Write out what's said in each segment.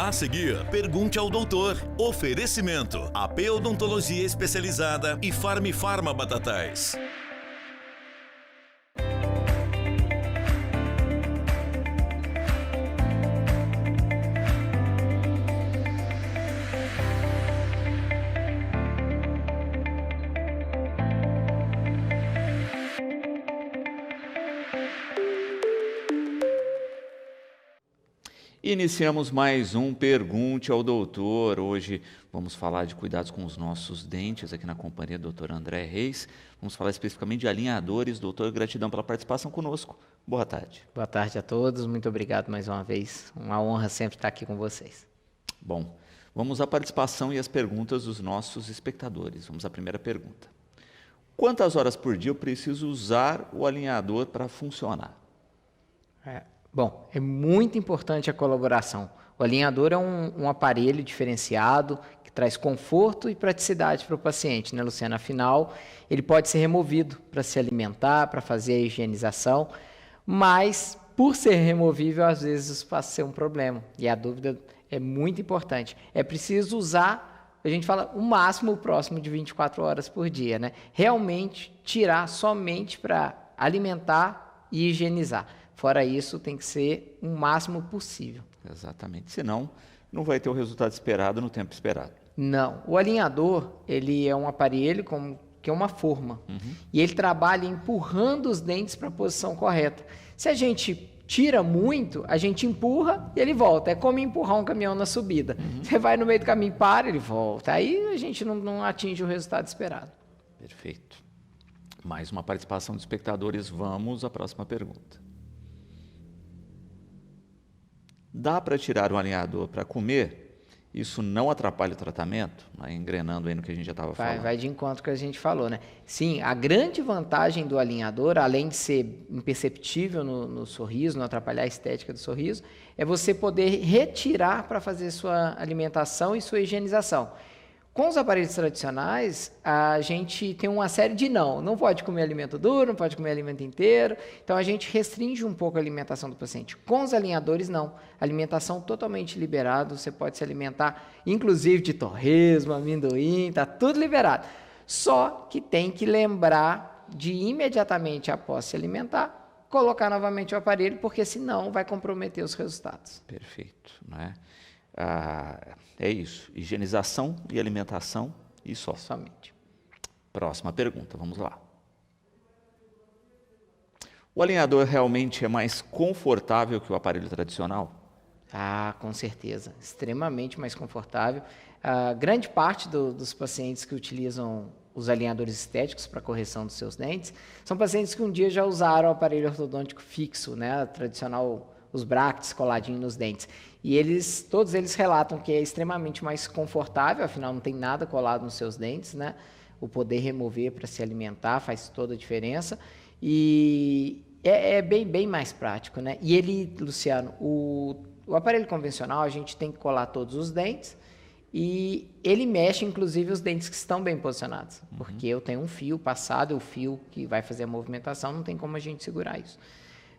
A seguir, pergunte ao doutor. Oferecimento: AP Odontologia Especializada e Farma Batatais. Iniciamos mais um Pergunte ao Doutor. Hoje vamos falar de cuidados com os nossos dentes, aqui na companhia do Dr. André Reis. Vamos falar especificamente de alinhadores. Doutor, gratidão pela participação conosco. Boa tarde. Boa tarde a todos, muito obrigado mais uma vez. Uma honra sempre estar aqui com vocês. Bom, vamos à participação e as perguntas dos nossos espectadores. Vamos à primeira pergunta. Quantas horas por dia eu preciso usar o alinhador para funcionar? Bom, é muito importante a colaboração. O alinhador é um aparelho diferenciado que traz conforto e praticidade para o paciente, né, Luciana? Afinal, ele pode ser removido para se alimentar, para fazer a higienização, mas por ser removível, às vezes isso passa a ser um problema. E a dúvida é muito importante. É preciso usar, a gente fala, o máximo próximo de 24 horas por dia, né? Realmente tirar somente para alimentar e higienizar. Fora isso, tem que ser o máximo possível. Exatamente, senão não vai ter o resultado esperado no tempo esperado. Não, o alinhador, ele é um aparelho que é uma forma, e ele trabalha empurrando os dentes para a posição correta. Se a gente tira muito, a gente empurra e ele volta. É como empurrar um caminhão na subida. Você vai no meio do caminho, para, ele volta. Aí a gente não atinge o resultado esperado. Perfeito. Mais uma participação dos espectadores. Vamos à próxima pergunta. Dá para tirar o alinhador para comer? Isso não atrapalha o tratamento? Engrenando aí no que a gente já estava falando. Vai de encontro com o que a gente falou, né? Sim, a grande vantagem do alinhador, além de ser imperceptível no sorriso, não atrapalhar a estética do sorriso, é você poder retirar para fazer sua alimentação e sua higienização. Com os aparelhos tradicionais, a gente tem uma série de não pode comer alimento duro, não pode comer alimento inteiro, então a gente restringe um pouco a alimentação do paciente. Com os alinhadores, não. Alimentação totalmente liberada, você pode se alimentar, inclusive de torresmo, amendoim, está tudo liberado. Só que tem que lembrar de imediatamente após se alimentar, colocar novamente o aparelho, porque senão vai comprometer os resultados. Perfeito, não é? É isso, higienização e alimentação e só. Somente. Próxima pergunta, vamos lá. O alinhador realmente é mais confortável que o aparelho tradicional? Com certeza, extremamente mais confortável. Grande parte dos pacientes que utilizam os alinhadores estéticos para correção dos seus dentes são pacientes que um dia já usaram o aparelho ortodôntico fixo, né, tradicional, os brackets coladinhos nos dentes. E todos eles relatam que é extremamente mais confortável, afinal não tem nada colado nos seus dentes, né? O poder remover para se alimentar faz toda a diferença. E é bem mais prático, né? E ele, Luciano, o aparelho convencional, a gente tem que colar todos os dentes e ele mexe, inclusive, os dentes que estão bem posicionados. Porque eu tenho um fio passado, o fio que vai fazer a movimentação, não tem como a gente segurar isso.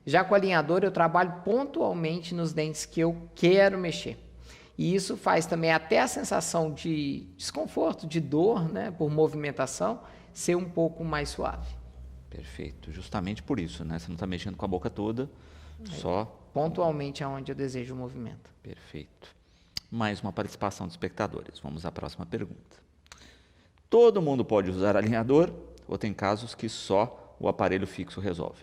Já com o alinhador, eu trabalho pontualmente nos dentes que eu quero mexer. E isso faz também até a sensação de desconforto, de dor, né, por movimentação, ser um pouco mais suave. Perfeito. Justamente por isso, né? Você não está mexendo com a boca toda, só... Pontualmente é onde eu desejo o movimento. Perfeito. Mais uma participação dos espectadores. Vamos à próxima pergunta. Todo mundo pode usar alinhador ou tem casos que só o aparelho fixo resolve?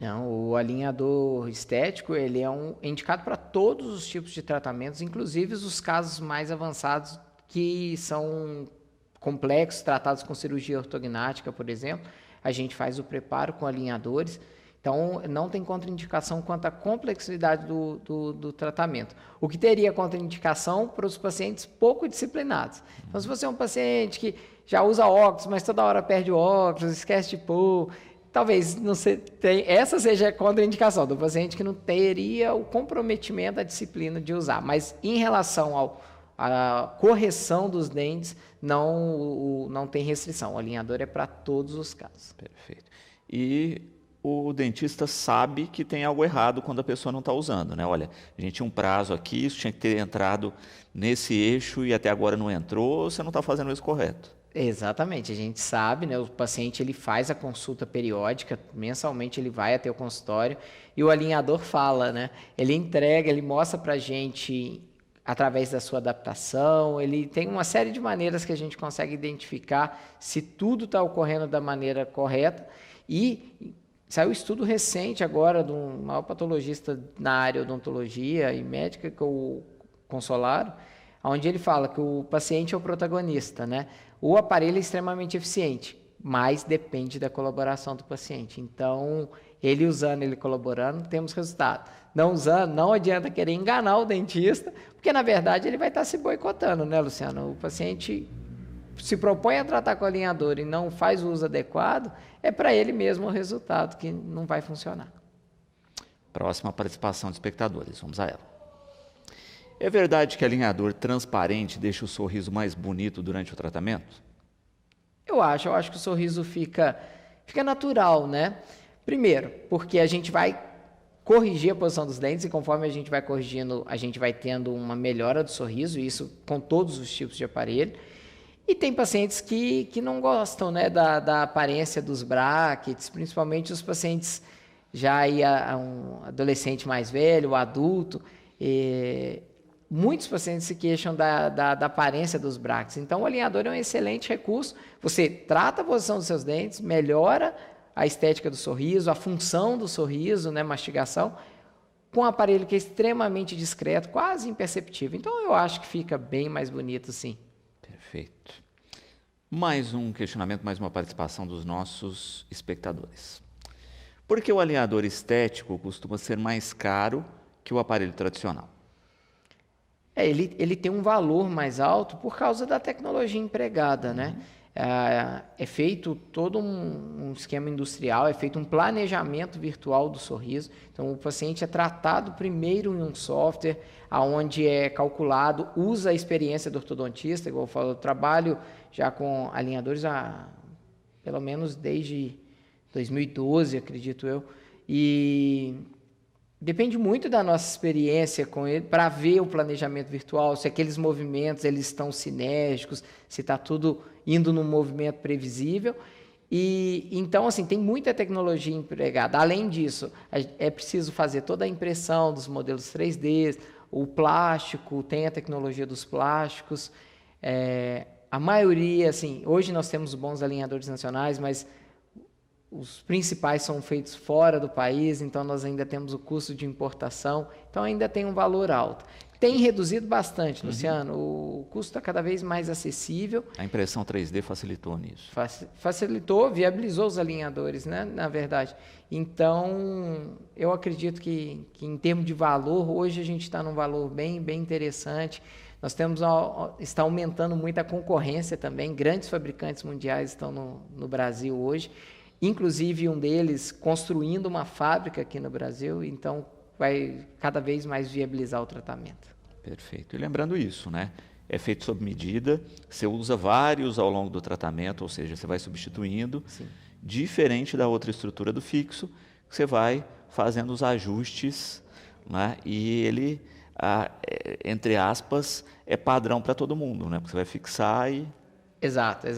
Não, o alinhador estético, ele é indicado para todos os tipos de tratamentos, inclusive os casos mais avançados que são complexos, tratados com cirurgia ortognática, por exemplo. A gente faz o preparo com alinhadores, então não tem contraindicação quanto à complexidade do tratamento. O que teria contraindicação para os pacientes pouco disciplinados. Então, se você é um paciente que já usa óculos, mas toda hora perde o óculos, esquece de pôr... Talvez essa seja a contraindicação do paciente que não teria o comprometimento, a disciplina de usar. Mas em relação à correção dos dentes, não tem restrição. O alinhador é para todos os casos. Perfeito. E o dentista sabe que tem algo errado quando a pessoa não está usando, né? Olha, a gente tinha um prazo aqui, isso tinha que ter entrado nesse eixo e até agora não entrou, você não está fazendo isso correto. Exatamente, a gente sabe, né? O paciente ele faz a consulta periódica, mensalmente ele vai até o consultório e o alinhador fala, né? Ele entrega, ele mostra para a gente através da sua adaptação, ele tem uma série de maneiras que a gente consegue identificar se tudo está ocorrendo da maneira correta. E saiu um estudo recente agora de um maior patologista na área de odontologia e médica, que é o Consolaro, onde ele fala que o paciente é o protagonista, né? O aparelho é extremamente eficiente, mas depende da colaboração do paciente. Então, ele usando, ele colaborando, temos resultado. Não usando, não adianta querer enganar o dentista, porque na verdade ele vai estar se boicotando, né, Luciano? O paciente se propõe a tratar com o alinhador e não faz o uso adequado, é para ele mesmo o resultado que não vai funcionar. Próxima participação de espectadores, vamos a ela. É verdade que alinhador transparente deixa o sorriso mais bonito durante o tratamento? Eu acho que o sorriso fica natural, né? Primeiro, porque a gente vai corrigir a posição dos dentes e conforme a gente vai corrigindo, a gente vai tendo uma melhora do sorriso, isso com todos os tipos de aparelho. E tem pacientes que não gostam, né, da aparência dos brackets, principalmente os pacientes já aí um adolescente mais velho, o adulto. Muitos pacientes se queixam da aparência dos brackets. Então, o alinhador é um excelente recurso. Você trata a posição dos seus dentes, melhora a estética do sorriso, a função do sorriso, né, mastigação, com um aparelho que é extremamente discreto, quase imperceptível. Então, eu acho que fica bem mais bonito, sim. Perfeito. Mais um questionamento, mais uma participação dos nossos espectadores. Por que o alinhador estético costuma ser mais caro que o aparelho tradicional? Ele tem um valor mais alto por causa da tecnologia empregada, né? É feito todo um esquema industrial, é feito um planejamento virtual do sorriso. Então, o paciente é tratado primeiro em um software, onde é calculado, usa a experiência do ortodontista, igual eu falo, eu trabalho já com alinhadores pelo menos desde 2012, acredito eu, e depende muito da nossa experiência com ele para ver o planejamento virtual, se aqueles movimentos eles estão sinérgicos, se está tudo indo num movimento previsível. E então, assim, tem muita tecnologia empregada. Além disso, é preciso fazer toda a impressão dos modelos 3D, o plástico, tem a tecnologia dos plásticos. A maioria, assim, hoje nós temos bons alinhadores nacionais, mas os principais são feitos fora do país, então nós ainda temos o custo de importação, então ainda tem um valor alto. Tem reduzido bastante, Luciano, o custo está cada vez mais acessível. A impressão 3D facilitou nisso. Facilitou, viabilizou os alinhadores, né, na verdade. Então, eu acredito que em termos de valor, hoje a gente está num valor bem interessante. Nós está aumentando muito a concorrência também, grandes fabricantes mundiais estão no Brasil hoje, inclusive um deles construindo uma fábrica aqui no Brasil, então vai cada vez mais viabilizar o tratamento. Perfeito. E lembrando isso, né? É feito sob medida, você usa vários ao longo do tratamento, ou seja, você vai substituindo, Sim. Diferente da outra estrutura do fixo, que você vai fazendo os ajustes, né? E ele, entre aspas, é padrão para todo mundo, né? Porque você vai fixar e... Exato.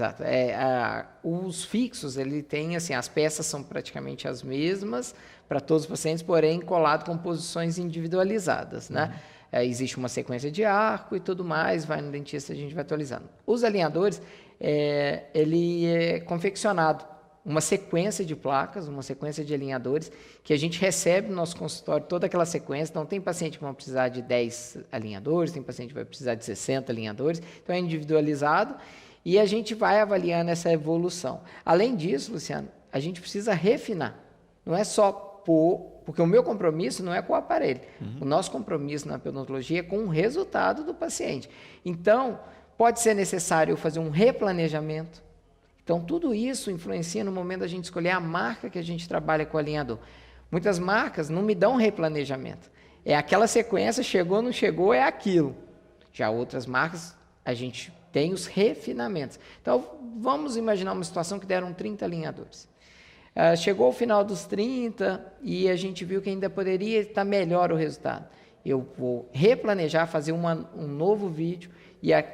Os fixos, ele tem, assim, as peças são praticamente as mesmas para todos os pacientes, porém colado com posições individualizadas, né? Existe uma sequência de arco e tudo mais, vai no dentista, a gente vai atualizando. Os alinhadores, ele é confeccionado uma sequência de placas, uma sequência de alinhadores, que a gente recebe no nosso consultório toda aquela sequência. Então, tem paciente que vai precisar de 10 alinhadores, tem paciente que vai precisar de 60 alinhadores, então é individualizado. E a gente vai avaliando essa evolução. Além disso, Luciano, a gente precisa refinar. Não é só porque o meu compromisso não é com o aparelho. O nosso compromisso na odontologia é com o resultado do paciente. Então, pode ser necessário fazer um replanejamento. Então, tudo isso influencia no momento da gente escolher a marca que a gente trabalha com o alinhador. Muitas marcas não me dão replanejamento. É aquela sequência, chegou, não chegou, é aquilo. Já outras marcas, a gente tem os refinamentos. Então, vamos imaginar uma situação que deram 30 alinhadores. Chegou ao final dos 30 e a gente viu que ainda poderia estar melhor o resultado. Eu vou replanejar, fazer um novo vídeo,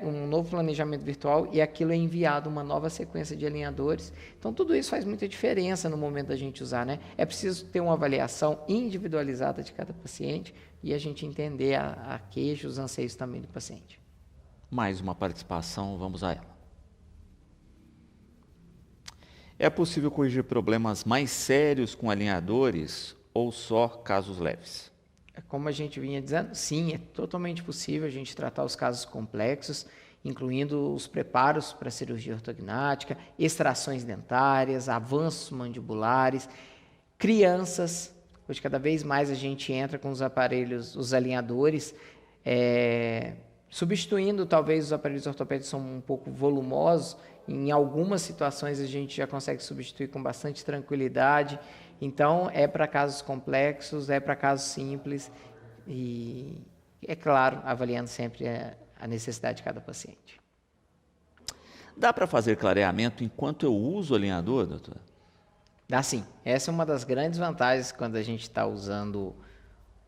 um novo planejamento virtual, e aquilo é enviado uma nova sequência de alinhadores. Então, tudo isso faz muita diferença no momento da gente usar, né? É preciso ter uma avaliação individualizada de cada paciente e a gente entender a queixa, os anseios também do paciente. Mais uma participação, vamos a ela. É possível corrigir problemas mais sérios com alinhadores ou só casos leves? Como a gente vinha dizendo, sim, é totalmente possível a gente tratar os casos complexos, incluindo os preparos para cirurgia ortognática, extrações dentárias, avanços mandibulares, crianças. Hoje, cada vez mais a gente entra com os aparelhos, os alinhadores, substituindo talvez os aparelhos ortopédicos são um pouco volumosos. Em algumas situações a gente já consegue substituir com bastante tranquilidade. Então, é para casos complexos, é para casos simples e, é claro, avaliando sempre a necessidade de cada paciente. Dá para fazer clareamento enquanto eu uso o alinhador, doutor? Dá sim. Essa é uma das grandes vantagens quando a gente está usando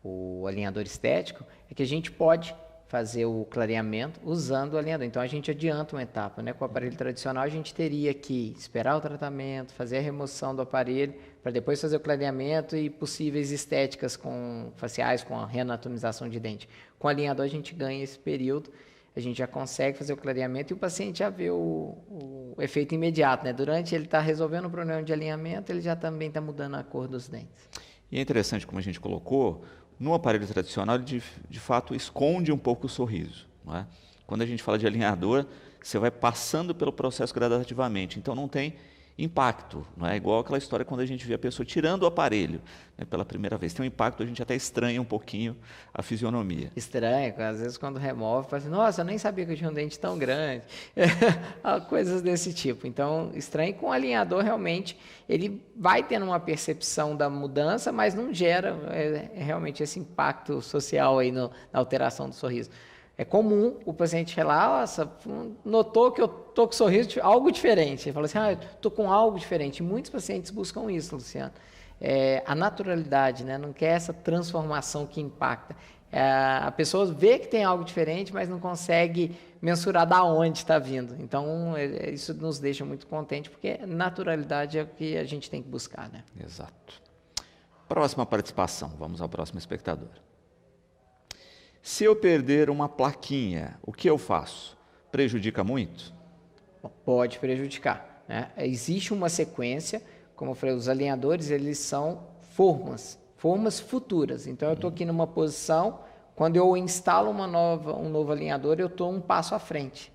o alinhador estético, é que a gente pode fazer o clareamento usando o alinhador. Então, a gente adianta uma etapa, né? Com o aparelho tradicional, a gente teria que esperar o tratamento, fazer a remoção do aparelho, para depois fazer o clareamento e possíveis estéticas faciais, com a reanatomização de dente. Com o alinhador, a gente ganha esse período, a gente já consegue fazer o clareamento e o paciente já vê o efeito imediato, né? Durante ele está resolvendo o problema de alinhamento, ele já também está mudando a cor dos dentes. E é interessante, como a gente colocou, no aparelho tradicional, ele de fato esconde um pouco o sorriso, não é? Quando a gente fala de alinhador, você vai passando pelo processo gradativamente, então não tem impacto, não é igual aquela história quando a gente vê a pessoa tirando o aparelho, né, pela primeira vez. Tem um impacto, a gente até estranha um pouquinho a fisionomia. Estranho, às vezes quando remove, fala assim, nossa, eu nem sabia que eu tinha um dente tão grande. Coisas desse tipo. Então, estranho. Com o alinhador, realmente, ele vai tendo uma percepção da mudança, mas não gera realmente esse impacto social aí na alteração do sorriso. É comum o paciente falar, nossa, notou que eu estou com sorriso, algo diferente. Ele fala assim, estou com algo diferente. E muitos pacientes buscam isso, Luciano. A naturalidade, né? Não quer essa transformação que impacta. A pessoa vê que tem algo diferente, mas não consegue mensurar de onde está vindo. Então, isso nos deixa muito contentes, porque naturalidade é o que a gente tem que buscar, né? Exato. Próxima participação, vamos ao próximo espectador. Se eu perder uma plaquinha, o que eu faço? Prejudica muito? Pode prejudicar, né? Existe uma sequência, como eu falei, os alinhadores, eles são formas futuras. Então, eu estou aqui numa posição, quando eu instalo um novo alinhador, eu estou um passo à frente.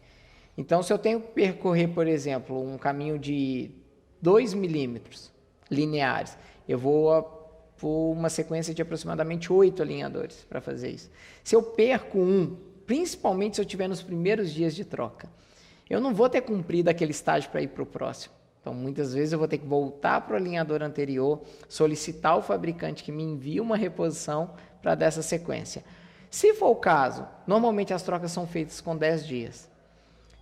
Então, se eu tenho que percorrer, por exemplo, um caminho de 2 milímetros lineares, eu vou por uma sequência de aproximadamente 8 alinhadores para fazer isso. Se eu perco principalmente se eu estiver nos primeiros dias de troca, eu não vou ter cumprido aquele estágio para ir para o próximo. Então, muitas vezes eu vou ter que voltar para o alinhador anterior, solicitar ao fabricante que me envie uma reposição para dessa sequência. Se for o caso, normalmente as trocas são feitas com 10 dias.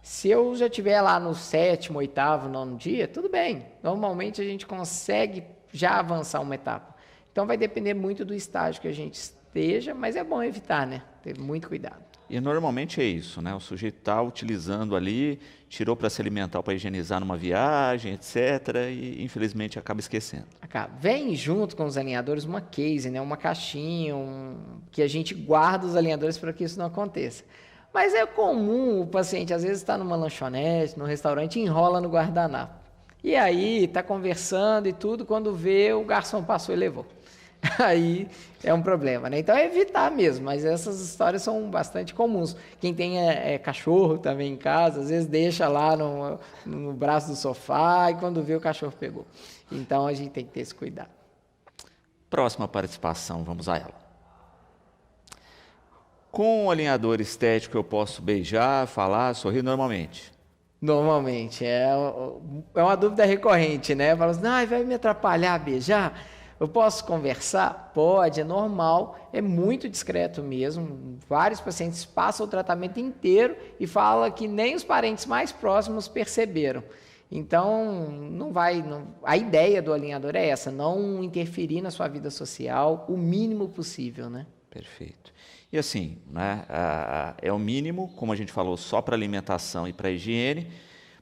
Se eu já estiver lá no 7º, 8º, 9º dia, tudo bem. Normalmente a gente consegue já avançar uma etapa. Então, vai depender muito do estágio que a gente esteja, mas é bom evitar, né? Ter muito cuidado. E normalmente é isso, né? O sujeito está utilizando ali, tirou para se alimentar, para higienizar numa viagem, etc. E, infelizmente, acaba esquecendo. Vem junto com os alinhadores uma case, né? Uma caixinha, que a gente guarda os alinhadores para que isso não aconteça. Mas é comum o paciente, às vezes, está numa lanchonete, num restaurante, enrola no guardanapo. E aí, está conversando e tudo, quando vê, o garçom passou e levou. Aí é um problema, né? Então é evitar mesmo, mas essas histórias são bastante comuns. Quem tem cachorro também em casa, às vezes deixa lá no braço do sofá e quando vê o cachorro pegou. Então a gente tem que ter esse cuidado. Próxima participação, vamos a ela. Com o alinhador estético eu posso beijar, falar, sorrir normalmente? Normalmente, é uma dúvida recorrente, né? Fala assim, vai me atrapalhar a beijar? Eu posso conversar? Pode, é normal, é muito discreto mesmo. Vários pacientes passam o tratamento inteiro e falam que nem os parentes mais próximos perceberam. Então, a ideia do alinhador é essa, não interferir na sua vida social o mínimo possível, né? Perfeito. E assim, né, é o mínimo, como a gente falou, só para alimentação e para higiene,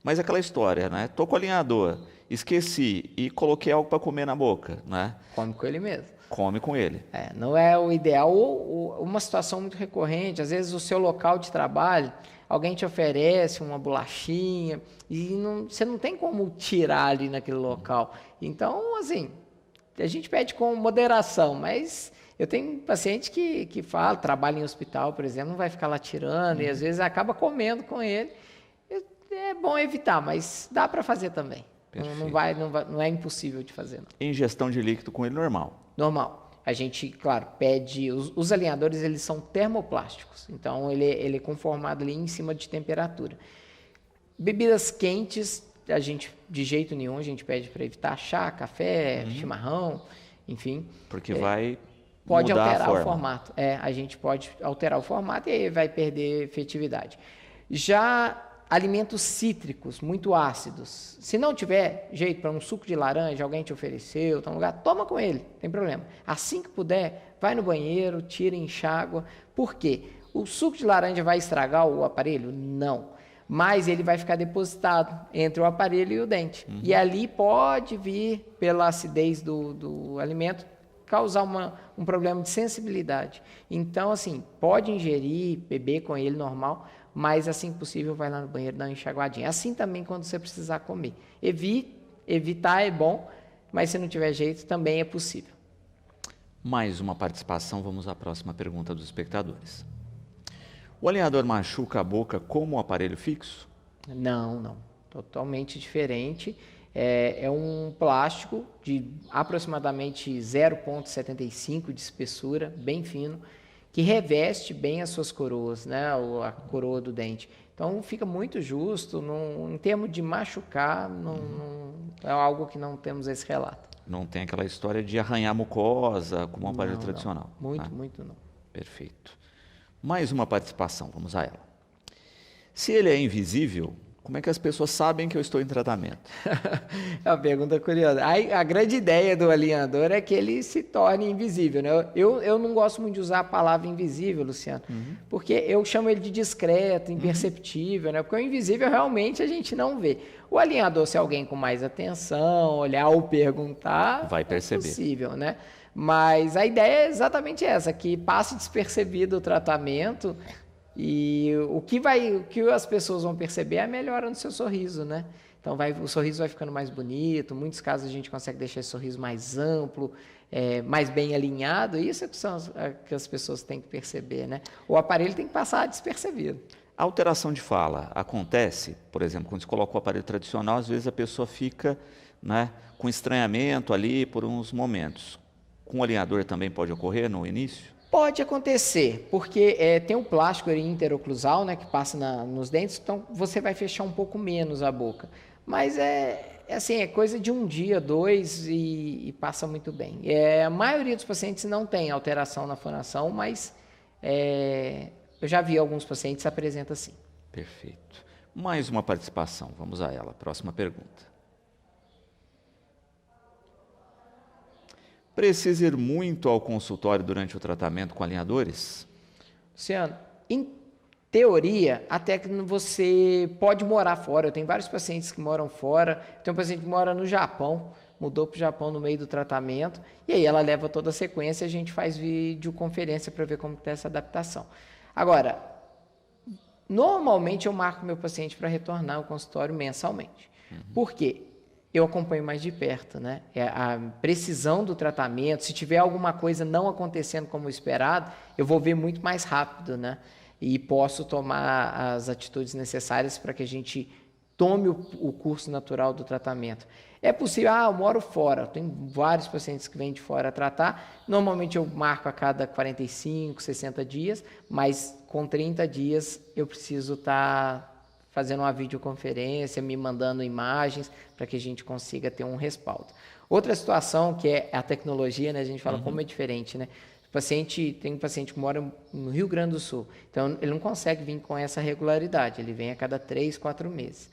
mas aquela história, né? Tô com o alinhador, esqueci e coloquei algo para comer na boca, né? Come com ele mesmo. Come com ele. Não é o ideal. Ou uma situação muito recorrente, às vezes o seu local de trabalho, alguém te oferece uma bolachinha e você não tem como tirar ali naquele local. Então, assim, a gente pede com moderação, mas eu tenho paciente que fala, trabalha em hospital, por exemplo, não vai ficar lá tirando e às vezes acaba comendo com ele. É bom evitar, mas dá para fazer também. Não é impossível de fazer, não. Ingestão de líquido com ele normal. Normal. A gente, claro, pede... Os alinhadores, eles são termoplásticos. Então, ele é conformado ali em cima de temperatura. Bebidas quentes, a gente, de jeito nenhum, a gente pede para evitar chá, café, chimarrão, enfim. Porque vai pode mudar alterar a forma. o formato. A gente pode alterar o formato e aí vai perder efetividade. Já alimentos cítricos, muito ácidos. Se não tiver jeito para um suco de laranja, alguém te ofereceu, tá no lugar, toma com ele, não tem problema. Assim que puder, vai no banheiro, tira, enxágua. Por quê? O suco de laranja vai estragar o aparelho? Não. Mas ele vai ficar depositado entre o aparelho e o dente. E ali pode vir, pela acidez do alimento, causar um problema de sensibilidade. Então, assim, pode ingerir, beber com ele normal, mas assim que possível vai lá no banheiro dar uma enxaguadinha. Assim também quando você precisar comer. Evitar é bom, mas se não tiver jeito também é possível. Mais uma participação, vamos à próxima pergunta dos espectadores. O alinhador machuca a boca como o aparelho fixo? Não. Totalmente diferente. É um plástico de aproximadamente 0,75 de espessura, bem fino, que reveste bem as suas coroas, né? A coroa do dente. Então, fica muito justo. Em termos de machucar, não é algo que não temos esse relato. Não tem aquela história de arranhar a mucosa como um aparelho tradicional. Muito não. Perfeito. Mais uma participação, vamos a ela. Se ele é invisível, como é que as pessoas sabem que eu estou em tratamento? É uma pergunta curiosa. A grande ideia do alinhador é que ele se torne invisível, né? Eu não gosto muito de usar a palavra invisível, Luciano, porque eu chamo ele de discreto, imperceptível, né? Porque o invisível realmente a gente não vê. O alinhador, se alguém com mais atenção, olhar ou perguntar, vai perceber. É possível, né? Mas a ideia é exatamente essa, que passe despercebido o tratamento. E o que as pessoas vão perceber é a melhora no seu sorriso, né? Então o sorriso vai ficando mais bonito, em muitos casos a gente consegue deixar esse sorriso mais amplo, mais bem alinhado, isso é que as pessoas têm que perceber, né? O aparelho tem que passar despercebido. A alteração de fala acontece, por exemplo, quando se coloca o aparelho tradicional, às vezes a pessoa fica, né, com estranhamento ali por uns momentos. Com o alinhador também pode ocorrer no início? Pode acontecer, porque tem um plástico interoclusal, né, que passa nos dentes, então você vai fechar um pouco menos a boca. Mas é coisa de um dia, 2 e passa muito bem. A maioria dos pacientes não tem alteração na fonação, mas eu já vi alguns pacientes que apresentam assim. Perfeito. Mais uma participação, vamos a ela. Próxima pergunta. Precisa ir muito ao consultório durante o tratamento com alinhadores? Luciano, em teoria, até que você pode morar fora. Eu tenho vários pacientes que moram fora. Tem um paciente que mora no Japão, mudou para o Japão no meio do tratamento, e aí ela leva toda a sequência e a gente faz videoconferência para ver como está essa adaptação. Agora, normalmente eu marco meu paciente para retornar ao consultório mensalmente. Por quê? Eu acompanho mais de perto, né? A precisão do tratamento, se tiver alguma coisa não acontecendo como esperado, eu vou ver muito mais rápido, né? E posso tomar as atitudes necessárias para que a gente tome o curso natural do tratamento. É possível, eu moro fora, tenho vários pacientes que vêm de fora tratar, normalmente eu marco a cada 45, 60 dias, mas com 30 dias eu preciso estar fazendo uma videoconferência, me mandando imagens, para que a gente consiga ter um respaldo. Outra situação que é a tecnologia, né? A gente fala como é diferente, né? Tem um paciente que mora no Rio Grande do Sul, então ele não consegue vir com essa regularidade, ele vem a cada 3, 4 meses.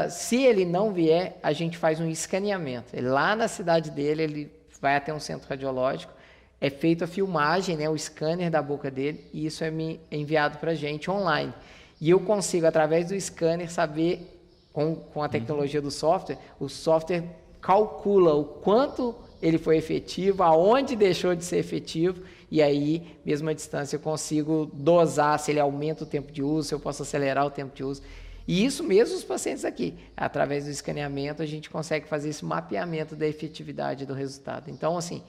Se ele não vier, a gente faz um escaneamento. Lá na cidade dele, ele vai até um centro radiológico, é feita a filmagem, né, o scanner da boca dele, e isso é enviado para a gente online. E eu consigo, através do scanner, saber, com a tecnologia do software, o software calcula o quanto ele foi efetivo, aonde deixou de ser efetivo, e aí, mesmo à distância, eu consigo dosar se ele aumenta o tempo de uso, se eu posso acelerar o tempo de uso. E isso mesmo os pacientes aqui. Através do escaneamento, a gente consegue fazer esse mapeamento da efetividade do resultado. Então, assim,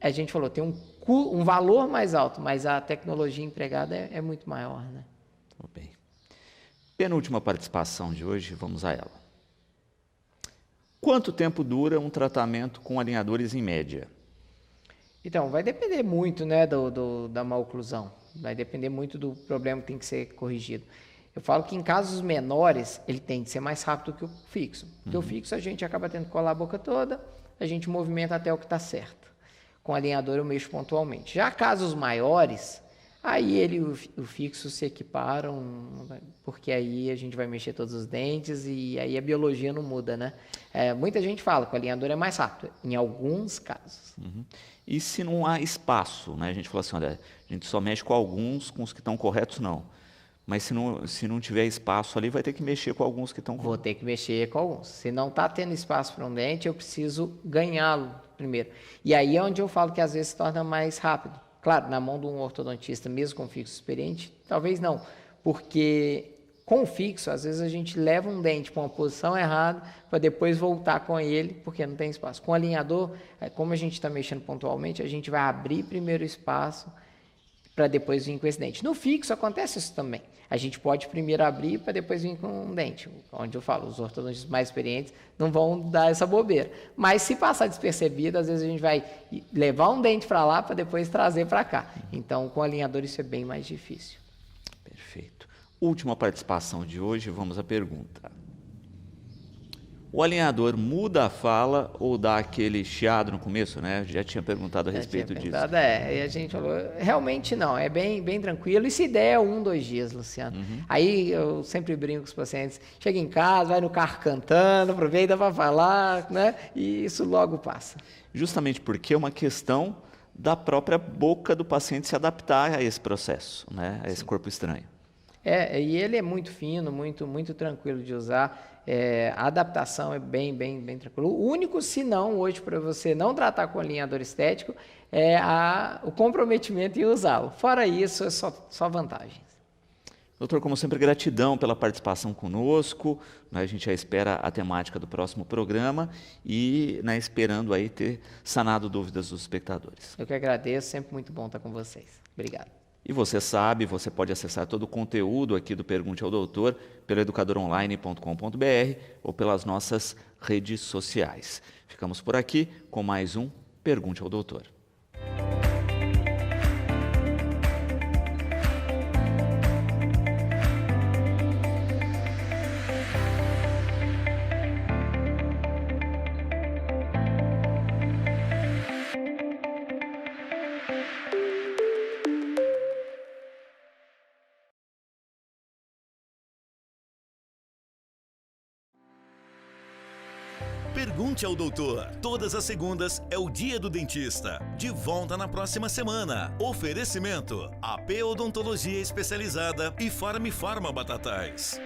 a gente falou, tem um valor mais alto, mas a tecnologia empregada é muito maior, né? Tudo bem. Penúltima participação de hoje, vamos a ela. Quanto tempo dura um tratamento com alinhadores em média? Então, vai depender muito, né, da maloclusão. Vai depender muito do problema que tem que ser corrigido. Eu falo que em casos menores, ele tem que ser mais rápido que o fixo. Porque o fixo a gente acaba tendo que colar a boca toda, a gente movimenta até o que está certo. Com alinhador eu mexo pontualmente. Já casos maiores, aí o fixo se equiparam, porque aí a gente vai mexer todos os dentes e aí a biologia não muda, né? Muita gente fala que o alinhador é mais rápido, em alguns casos. E se não há espaço, né? A gente falou assim, olha, a gente só mexe com alguns, com os que estão corretos, não. Mas se não tiver espaço ali, vai ter que mexer com alguns que estão corretos. Vou ter que mexer com alguns. Se não está tendo espaço para um dente, eu preciso ganhá-lo primeiro. E aí é onde eu falo que às vezes se torna mais rápido. Claro, na mão de um ortodontista, mesmo com fixo experiente, talvez não. Porque com o fixo, às vezes a gente leva um dente para uma posição errada para depois voltar com ele, porque não tem espaço. Com o alinhador, como a gente está mexendo pontualmente, a gente vai abrir primeiro o espaço para depois vir com esse dente. No fixo acontece isso também. A gente pode primeiro abrir para depois vir com um dente. Onde eu falo, os ortodontistas mais experientes não vão dar essa bobeira. Mas se passar despercebido, às vezes a gente vai levar um dente para lá para depois trazer para cá. Então, com alinhador isso é bem mais difícil. Perfeito. Última participação de hoje, vamos à pergunta. O alinhador muda a fala ou dá aquele chiado no começo, né? Já tinha perguntado a respeito disso. E a gente falou, realmente não, é bem tranquilo. E se der 1-2 dias, Luciano. Aí eu sempre brinco com os pacientes, chega em casa, vai no carro cantando, aproveita para falar, né? E isso logo passa. Justamente porque é uma questão da própria boca do paciente se adaptar a esse processo, né? A esse corpo estranho. E ele é muito fino, muito tranquilo de usar. A adaptação é bem tranquilo. O único sinão hoje para você não tratar com alinhador estético é o comprometimento em usá-lo. Fora isso, é só vantagens. Doutor, como sempre, gratidão pela participação conosco. A gente já espera a temática do próximo programa e esperando aí ter sanado dúvidas dos espectadores. Eu que agradeço, sempre muito bom estar com vocês. Obrigado. E você sabe, você pode acessar todo o conteúdo aqui do Pergunte ao Doutor pelo educadoronline.com.br ou pelas nossas redes sociais. Ficamos por aqui com mais um Pergunte ao Doutor. Pergunte ao Doutor. Todas as segundas é o Dia do Dentista. De volta na próxima semana. Oferecimento: AP Odontologia Especializada e Farm Farma Batatais.